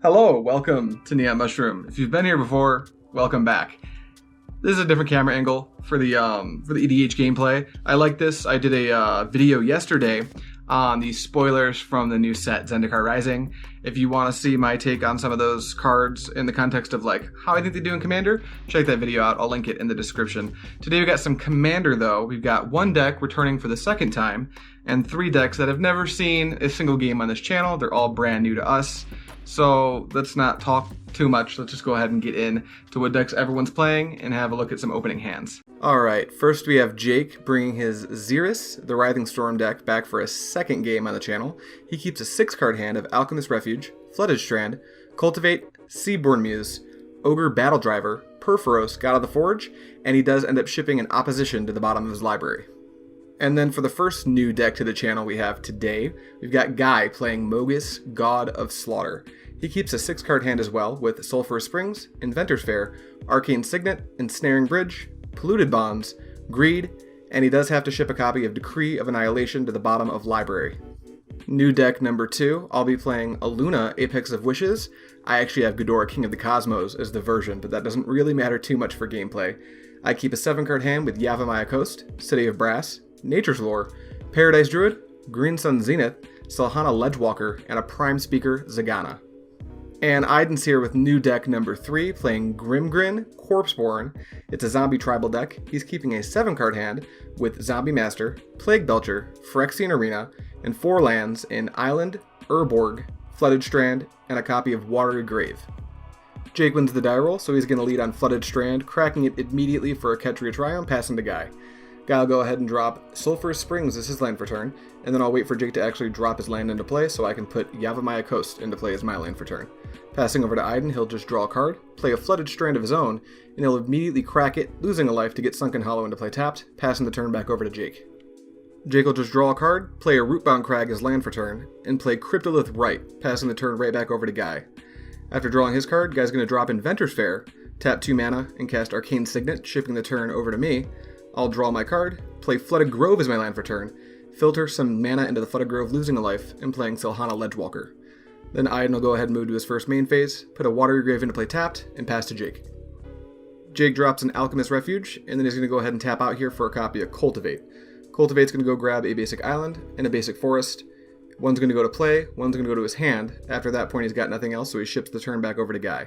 Hello, welcome to Neon Mushroom. If you've been here before, welcome back. This is a different camera angle for the EDH gameplay. I like this. I did a video yesterday on the spoilers from the new set Zendikar Rising. If you want to see my take on some of those cards in the context of like how I think they do in Commander, check that video out. I'll link it in the description. Today we got some Commander though. We've got one deck returning for the second time and three decks that have never seen a single game on this channel. They're all brand new to us. So let's not talk too much. Let's just go ahead and get in to what decks everyone's playing and have a look at some opening hands. Alright, first we have Jake bringing his Xyris, the Writhing Storm deck, back for a second game on the channel. He keeps a 6-card hand of Alchemist Refuge, Flooded Strand, Cultivate, Seaborn Muse, Ogre Battle Driver, Perforos, God of the Forge, and he does end up shipping an opposition to the bottom of his library. And then for the first new deck to the channel we have today, we've got Guy playing Mogis, God of Slaughter. He keeps a 6-card hand as well with Sulphurous Springs, Inventor's Fair, Arcane Signet, Ensnaring Bridge, Polluted Bonds, Greed, and he does have to ship a copy of Decree of Annihilation to the bottom of Library. New deck number 2, I'll be playing Illuna, Apex of Wishes. I actually have Ghidorah, King of the Cosmos as the version, but that doesn't really matter too much for gameplay. I keep a 7-card hand with Yavimaya Coast, City of Brass, Nature's Lore, Paradise Druid, Green Sun Zenith, Selhana Ledgewalker, and a Prime Speaker, Zagana. And Aiden's here with new deck number 3, playing Grimgrin, Corpseborn. It's a zombie tribal deck. He's keeping a 7-card hand with Zombie Master, Plague Belcher, Phyrexian Arena, and 4 lands in Island, Urborg, Flooded Strand, and a copy of Watery Grave. Jake wins the die roll, so he's going to lead on Flooded Strand, cracking it immediately for a Ketria Triumph, passing to Guy. Guy will go ahead and drop Sulphurous Springs as his land for turn, and then I'll wait for Jake to actually drop his land into play so I can put Yavimaya Coast into play as my land for turn. Passing over to Aiden, he'll just draw a card, play a Flooded Strand of his own, and he'll immediately crack it, losing a life to get Sunken Hollow into play tapped, passing the turn back over to Jake. Jake will just draw a card, play a Rootbound Crag as land for turn, and play Cryptolith Right, passing the turn right back over to Guy. After drawing his card, Guy's going to drop Inventor's Fair, tap 2 mana, and cast Arcane Signet, shifting the turn over to me. I'll draw my card, play Flooded Grove as my land for turn, filter some mana into the Flooded Grove, losing a life, and playing Selhana Ledgewalker. Then Aiden will go ahead and move to his first main phase, put a Watery Grave into play tapped, and pass to Jake. Jake drops an Alchemist Refuge, and then he's going to go ahead and tap out here for a copy of Cultivate. Cultivate's going to go grab a basic island and a basic forest. One's going to go to play, one's going to go to his hand. After that point he's got nothing else, so he ships the turn back over to Guy.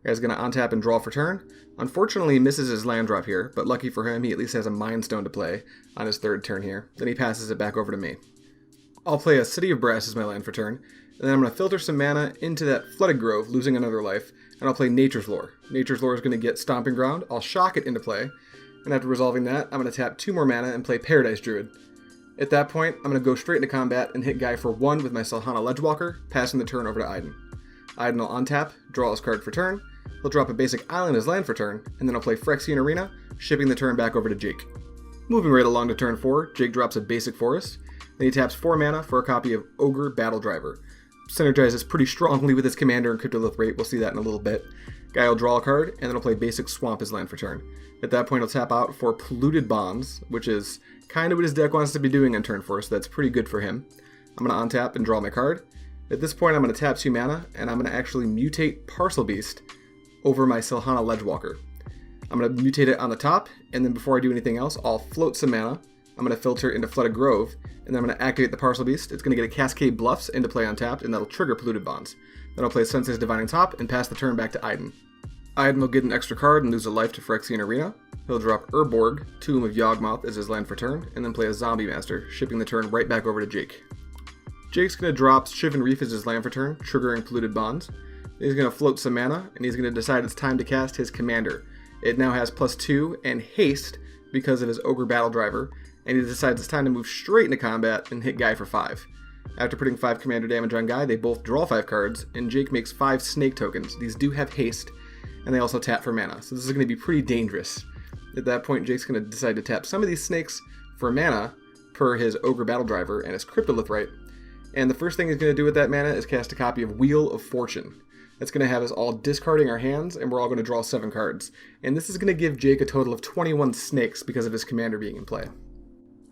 Guy's going to untap and draw for turn. Unfortunately, he misses his land drop here, but lucky for him, he at least has a Mind Stone to play on his third turn here. Then he passes it back over to me. I'll play a City of Brass as my land for turn, and then I'm going to filter some mana into that Flooded Grove, losing another life, and I'll play Nature's Lore. Nature's Lore is going to get Stomping Ground, I'll shock it into play, and after resolving that, I'm going to tap 2 more mana and play Paradise Druid. At that point, I'm going to go straight into combat and hit Guy for 1 with my Selhana Ledgewalker, passing the turn over to Aiden. Aiden will untap, draw his card for turn, he'll drop a basic island as land for turn, and then I'll play Phyrexian Arena, shipping the turn back over to Jake. Moving right along to turn 4, Jake drops a basic forest, then he taps 4 mana for a copy of Ogre Battle Driver. Synergizes pretty strongly with his commander and Cryptolith Rate, we'll see that in a little bit. Guy will draw a card, and then he'll play basic Swamp as land for turn. At that point he'll tap out for Polluted Bonds, which is kind of what his deck wants to be doing on turn 4, so that's pretty good for him. I'm going to untap and draw my card. At this point I'm going to tap 2 mana, and I'm going to actually mutate Parcel Beast over my Selhana Ledgewalker. I'm going to mutate it on the top, and then before I do anything else, I'll float some mana. I'm going to filter into Flooded Grove, and then I'm going to activate the Parcel Beast. It's going to get a Cascade Bluffs into play untapped, and that'll trigger Polluted Bonds. Then I'll play Sensei's Divining Top and pass the turn back to Aiden. Aiden will get an extra card and lose a life to Phyrexian Arena. He'll drop Urborg, Tomb of Yawgmoth as his land for turn, and then play a Zombie Master, shipping the turn right back over to Jake. Jake's going to drop Shivan Reef as his land for turn, triggering Polluted Bonds. He's going to float some mana, and he's going to decide it's time to cast his commander. It now has +2 and haste because of his Ogre Battle Driver, and he decides it's time to move straight into combat and hit Guy for 5. After putting 5 commander damage on Guy, they both draw 5 cards, and Jake makes 5 snake tokens. These do have haste, and they also tap for mana, so this is going to be pretty dangerous. At that point, Jake's going to decide to tap some of these snakes for mana per his Ogre Battle Driver and his Cryptolith Right, and the first thing he's going to do with that mana is cast a copy of Wheel of Fortune. That's going to have us all discarding our hands, and we're all going to draw 7 cards. And this is going to give Jake a total of 21 snakes because of his commander being in play.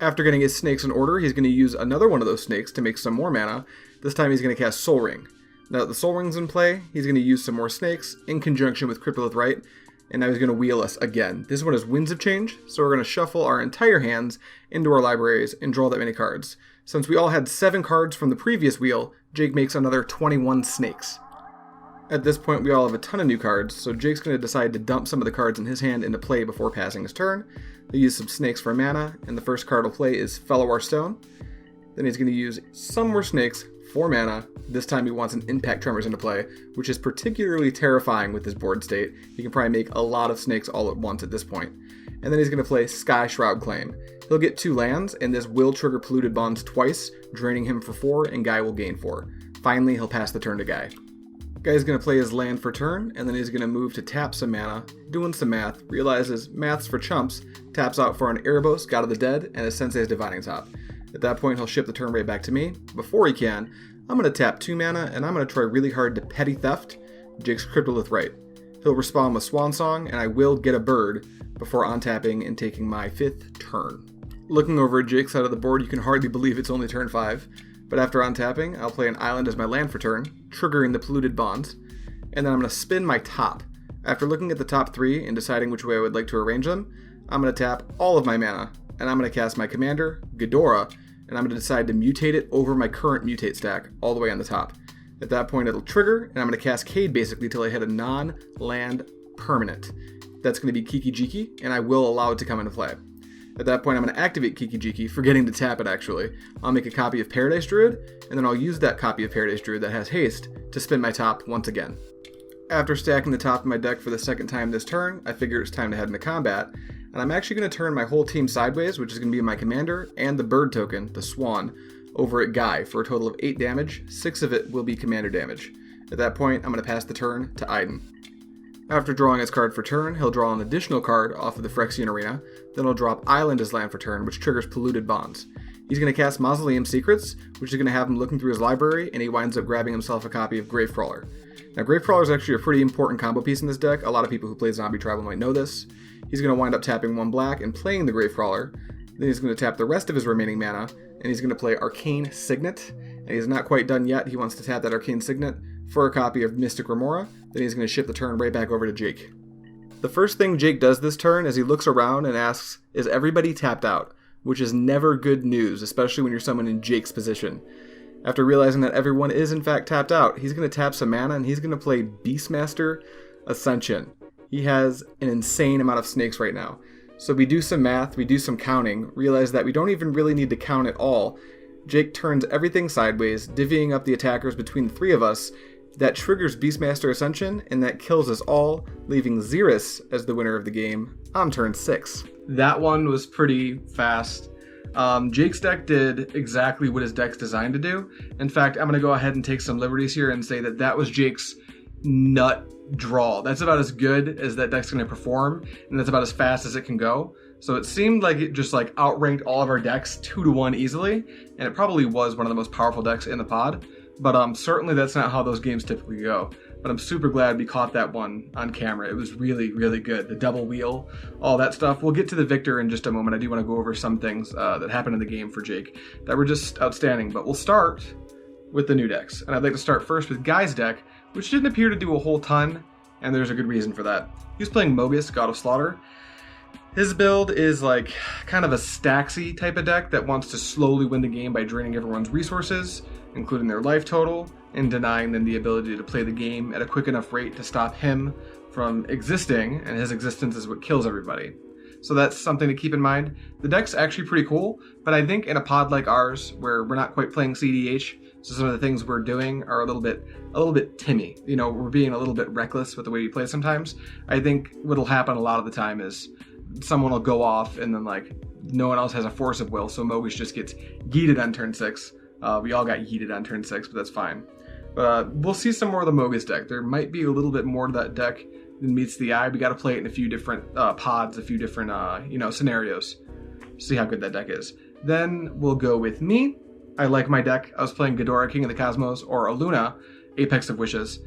After getting his snakes in order, he's going to use another one of those snakes to make some more mana. This time he's going to cast Soul Ring. Now that the Soul Ring's in play, he's going to use some more snakes in conjunction with Cryptolith Rite, and now he's going to wheel us again. This one has Winds of Change, so we're going to shuffle our entire hands into our libraries and draw that many cards. Since we all had 7 cards from the previous wheel, Jake makes another 21 snakes. At this point, we all have a ton of new cards, so Jake's going to decide to dump some of the cards in his hand into play before passing his turn. He'll use some snakes for mana, and the first card he'll play is Fellow Stone. Then he's going to use some more snakes for mana. This time he wants an Impact Tremors into play, which is particularly terrifying with his board state. He can probably make a lot of snakes all at once at this point. And then he's going to play Sky Shroud Claim. He'll get 2 lands, and this will trigger Polluted Bonds twice, draining him for 4, and Guy will gain 4. Finally, he'll pass the turn to Guy. Guy's going to play his land for turn, and then he's going to move to tap some mana, doing some math, realizes math's for chumps, taps out for an Erebos, God of the Dead, and a Sensei's Divining Top. At that point, he'll ship the turn right back to me. Before he can, I'm going to tap 2 mana, and I'm going to try really hard to Petty Theft Jake's Cryptolith Rite. He'll respond with Swan Song, and I will get a bird before untapping and taking my 5th turn. Looking over at Jake's side of the board, you can hardly believe it's only turn 5. But after untapping, I'll play an island as my land for turn, triggering the Polluted Bonds, and then I'm going to spin my top. After looking at the top 3 and deciding which way I would like to arrange them, I'm going to tap all of my mana, and I'm going to cast my commander, Ghidorah, and I'm going to decide to mutate it over my current mutate stack, all the way on the top. At that point, it'll trigger, and I'm going to cascade basically till I hit a non-land permanent. That's going to be Kiki-Jiki, and I will allow it to come into play. At that point, I'm going to activate Kiki-Jiki, forgetting to tap it actually. I'll make a copy of Paradise Druid, and then I'll use that copy of Paradise Druid that has haste to spin my top once again. After stacking the top of my deck for the second time this turn, I figure it's time to head into combat, and I'm actually going to turn my whole team sideways, which is going to be my commander and the bird token, the Swan, over at Guy for a total of 8 damage. 6 of it will be commander damage. At that point, I'm going to pass the turn to Aiden. After drawing his card for turn, he'll draw an additional card off of the Phyrexian Arena, then he'll drop Island as land for turn, which triggers Polluted Bonds. He's going to cast Mausoleum Secrets, which is going to have him looking through his library, and he winds up grabbing himself a copy of Gravecrawler. Now, Gravecrawler is actually a pretty important combo piece in this deck. A lot of people who play Zombie Tribal might know this. He's going to wind up tapping 1 black and playing the Gravecrawler. Then he's going to tap the rest of his remaining mana, and he's going to play Arcane Signet. And he's not quite done yet. He wants to tap that Arcane Signet for a copy of Mystic Remora. Then he's going to ship the turn right back over to Jake. The first thing Jake does this turn is he looks around and asks, is everybody tapped out? Which is never good news, especially when you're someone in Jake's position. After realizing that everyone is in fact tapped out, he's going to tap some mana and he's going to play Beastmaster Ascension. He has an insane amount of snakes right now. So we do some math, we do some counting, realize that we don't even really need to count at all. Jake turns everything sideways, divvying up the attackers between the 3 of us. That triggers Beastmaster Ascension, and that kills us all, leaving Xyris as the winner of the game on turn 6. That one was pretty fast. Jake's deck did exactly what his deck's designed to do. In fact, I'm going to go ahead and take some liberties here and say that that was Jake's nut draw. That's about as good as that deck's going to perform, and that's about as fast as it can go. So it seemed like it just outranked all of our decks 2-1 easily, and it probably was one of the most powerful decks in the pod. But certainly that's not how those games typically go. But I'm super glad we caught that one on camera. It was really, really good. The double wheel, all that stuff. We'll get to the victor in just a moment. I do want to go over some things that happened in the game for Jake that were just outstanding. But we'll start with the new decks. And I'd like to start first with Guy's deck, which didn't appear to do a whole ton, and there's a good reason for that. He was playing Mogis, God of Slaughter. His build is kind of a Staxy type of deck that wants to slowly win the game by draining everyone's resources, including their life total, and denying them the ability to play the game at a quick enough rate to stop him from existing, and his existence is what kills everybody. So that's something to keep in mind. The deck's actually pretty cool, but I think in a pod like ours, where we're not quite playing CDH, so some of the things we're doing are a little bit Timmy. You know, we're being a little bit reckless with the way we play sometimes. I think what'll happen a lot of the time is someone will go off and then no one else has a force of will, so Mogis just gets yeeted on turn 6. We all got yeeted on turn 6, but that's fine. We'll see some more of the Mogis deck. There might be a little bit more to that deck than meets the eye. We got to play it in a few different pods, a few different scenarios. See how good that deck is. Then we'll go with me. I like my deck. I was playing Ghidorah, King of the Cosmos, or Illuna, Apex of Wishes.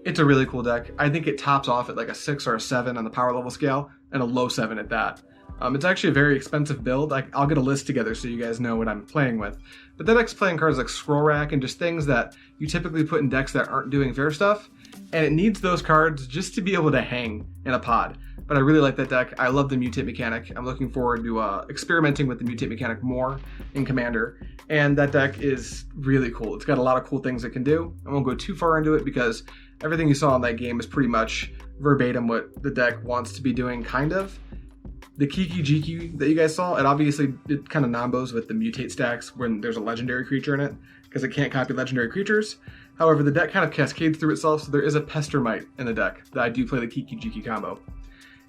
It's a really cool deck. I think it tops off at a 6 or a 7 on the power level scale, and a low 7 at that. It's actually a very expensive build. I'll get a list together so you guys know what I'm playing with. But that deck's playing cards like Scroll Rack and just things that you typically put in decks that aren't doing fair stuff. And it needs those cards just to be able to hang in a pod. But I really like that deck. I love the mutate mechanic. I'm looking forward to experimenting with the mutate mechanic more in Commander. And that deck is really cool. It's got a lot of cool things it can do. I won't go too far into it because everything you saw in that game is pretty much verbatim what the deck wants to be doing, kind of. The Kiki Jiki that you guys saw, it kind of nombos with the mutate stacks when there's a legendary creature in it, because it can't copy legendary creatures. However, the deck kind of cascades through itself, so there is a Pestermite in the deck that I do play the Kiki Jiki combo.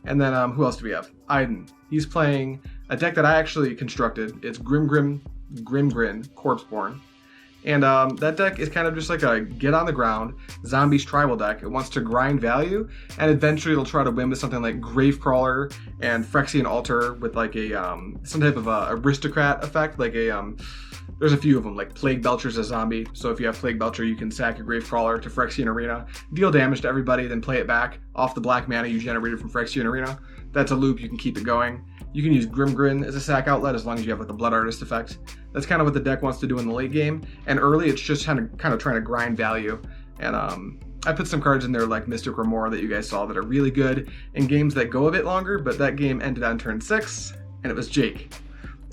And then who else do we have? Iden. He's playing a deck that I actually constructed. It's Grimgrin, Corpseborn. And that deck is kind of just like a get on the ground zombies tribal deck. It wants to grind value, and eventually it'll try to win with something like Gravecrawler and Phyrexian Altar with like a some type of aristocrat effect, like there's a few of them, like Plague Belcher's a zombie, so if you have Plague Belcher, you can sack your Gravecrawler to Phyrexian Arena, deal damage to everybody, then play it back off the black mana you generated from Phyrexian Arena. That's a loop, you can keep it going. You can use Grimgrin as a sack outlet as long as you have like the Blood Artist effect. That's kind of what the deck wants to do in the late game, and early it's just kind of trying to grind value. And I put some cards in there like Mystic Remora that you guys saw that are really good in games that go a bit longer, but that game ended on turn 6, and it was Jake.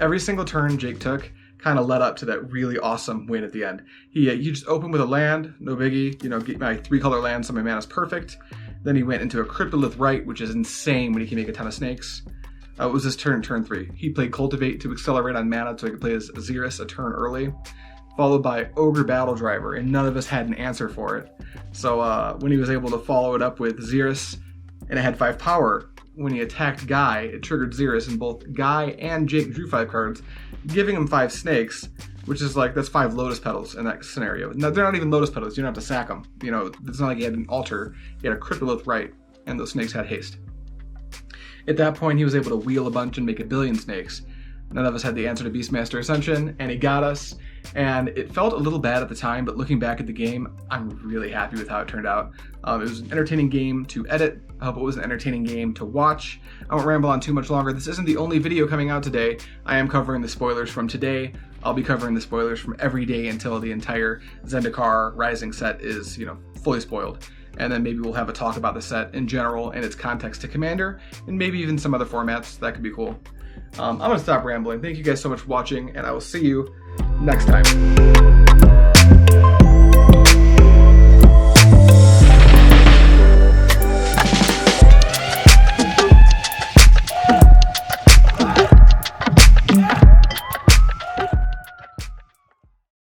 Every single turn Jake took kind of led up to that really awesome win at the end. He just opened with a land, no biggie, get my 3-color land so my mana's perfect. Then he went into a Cryptolith Rite, which is insane when he can make a ton of snakes. It was his turn 3. He played Cultivate to accelerate on mana so he could play his Xyris a turn early, followed by Ogre Battle Driver, and none of us had an answer for it. So when he was able to follow it up with Xyris, and it had 5 power, when he attacked Guy, it triggered Xyris, and both Guy and Jake drew 5 cards, giving him 5 snakes, which is like, that's 5 Lotus Petals in that scenario. No, they're not even Lotus Petals, you don't have to sack them. It's not like he had an altar, he had a Cryptolith Rite, and those snakes had haste. At that point, he was able to wheel a bunch and make a billion snakes. None of us had the answer to Beastmaster Ascension, and he got us. And it felt a little bad at the time, but looking back at the game, I'm really happy with how it turned out. It was an entertaining game to edit. I hope it was an entertaining game to watch. I won't ramble on too much longer. This isn't the only video coming out today. I am covering the spoilers from today. I'll be covering the spoilers from every day until the entire Zendikar Rising set is, fully spoiled. And then maybe we'll have a talk about the set in general and its context to Commander, and maybe even some other formats. That could be cool. I'm going to stop rambling. Thank you guys so much for watching, and I will see you next time.